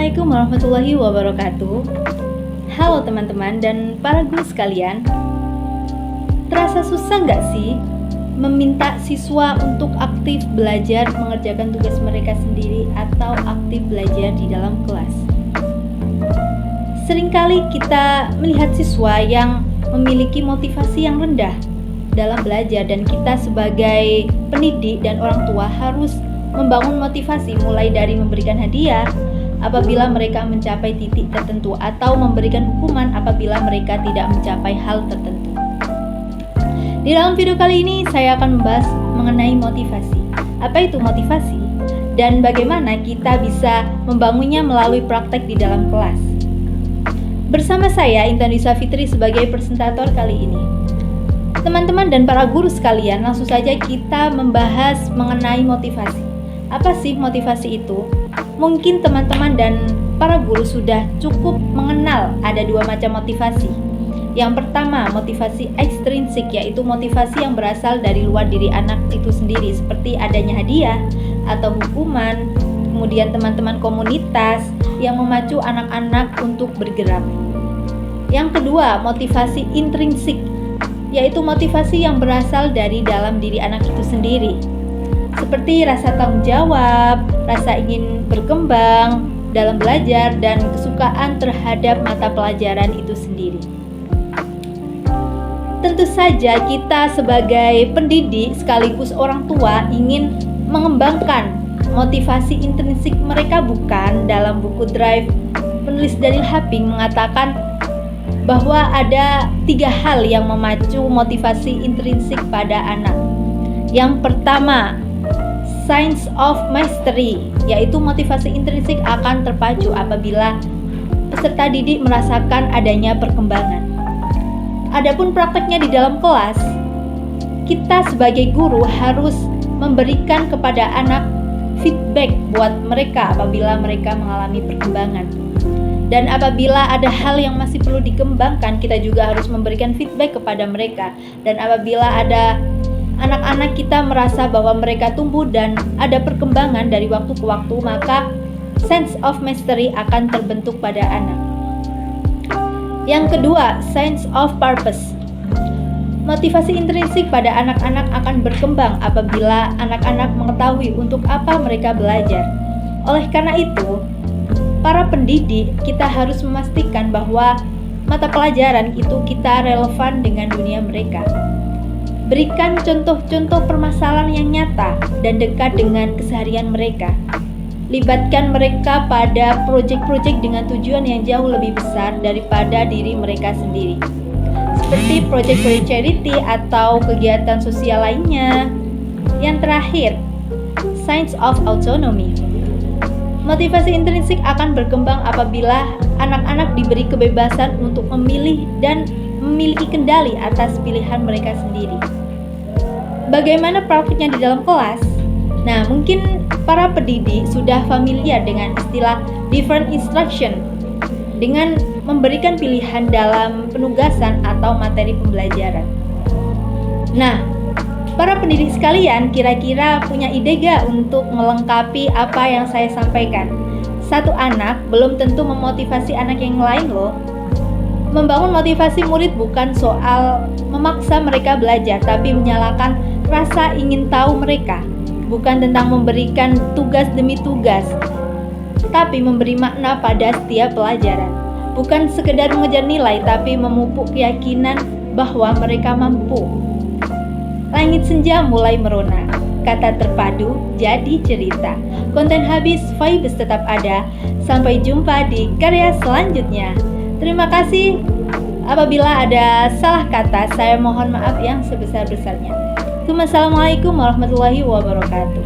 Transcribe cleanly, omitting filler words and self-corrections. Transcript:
Assalamualaikum warahmatullahi wabarakatuh. Halo teman-teman dan para guru sekalian. Terasa susah nggak sih meminta siswa untuk aktif belajar mengerjakan tugas mereka sendiri atau aktif belajar di dalam kelas? Seringkali kita melihat siswa yang memiliki motivasi yang rendah dalam belajar, dan kita sebagai pendidik dan orang tua harus membangun motivasi mulai dari memberikan hadiah apabila mereka mencapai titik tertentu atau memberikan hukuman apabila mereka tidak mencapai hal tertentu. Di dalam video kali ini saya akan membahas mengenai motivasi. Apa itu motivasi dan bagaimana kita bisa membangunnya melalui praktek di dalam kelas. Bersama saya Intan Dwi Fitri sebagai presentator kali ini. Teman-teman dan para guru sekalian, langsung saja kita membahas mengenai motivasi. Apa sih motivasi itu? Mungkin teman-teman dan para guru sudah cukup mengenal ada dua macam motivasi. Yang pertama, motivasi ekstrinsik, yaitu motivasi yang berasal dari luar diri anak itu sendiri, seperti adanya hadiah atau hukuman, kemudian teman-teman komunitas yang memacu anak-anak untuk bergerak. Yang kedua, motivasi intrinsik, yaitu motivasi yang berasal dari dalam diri anak itu sendiri, seperti rasa tanggung jawab, rasa ingin berkembang dalam belajar, dan kesukaan terhadap mata pelajaran itu sendiri. Tentu saja kita sebagai pendidik sekaligus orang tua ingin mengembangkan motivasi intrinsik mereka, bukan? Dalam buku Drive, penulis Daniel Haping mengatakan bahwa ada 3 hal yang memacu motivasi intrinsik pada anak. Yang pertama, sense of mastery, yaitu motivasi intrinsik akan terpacu apabila peserta didik merasakan adanya perkembangan. Adapun prakteknya di dalam kelas, kita sebagai guru harus memberikan kepada anak feedback buat mereka apabila mereka mengalami perkembangan. Dan apabila ada hal yang masih perlu dikembangkan, kita juga harus memberikan feedback kepada mereka. Dan apabila ada anak-anak kita merasa bahwa mereka tumbuh dan ada perkembangan dari waktu ke waktu, maka sense of mastery akan terbentuk pada anak. Yang kedua, sense of purpose. Motivasi intrinsik pada anak-anak akan berkembang apabila anak-anak mengetahui untuk apa mereka belajar. Oleh karena itu, para pendidik kita harus memastikan bahwa mata pelajaran itu kita relevan dengan dunia mereka. Berikan contoh-contoh permasalahan yang nyata dan dekat dengan keseharian mereka. Libatkan mereka pada proyek-proyek dengan tujuan yang jauh lebih besar daripada diri mereka sendiri, seperti proyek-proyek charity atau kegiatan sosial lainnya. Yang terakhir, sense of autonomy. Motivasi intrinsik akan berkembang apabila anak-anak diberi kebebasan untuk memilih dan memiliki kendali atas pilihan mereka sendiri. Bagaimana praktiknya di dalam kelas? Nah, mungkin para pendidik sudah familiar dengan istilah different instruction dengan memberikan pilihan dalam penugasan atau materi pembelajaran. Nah, para pendidik sekalian kira-kira punya ide gak untuk melengkapi apa yang saya sampaikan? Satu anak belum tentu memotivasi anak yang lain loh. Membangun motivasi murid bukan soal memaksa mereka belajar, tapi menyalakan rasa ingin tahu mereka. Bukan tentang memberikan tugas demi tugas, tapi memberi makna pada setiap pelajaran. Bukan sekedar mengejar nilai, tapi memupuk keyakinan bahwa mereka mampu. Langit senja mulai merona, kata terpadu jadi cerita. Konten habis, vibes tetap ada. Sampai jumpa di karya selanjutnya. Terima kasih. Apabila ada salah kata, saya mohon maaf yang sebesar-besarnya. Assalamualaikum warahmatullahi wabarakatuh.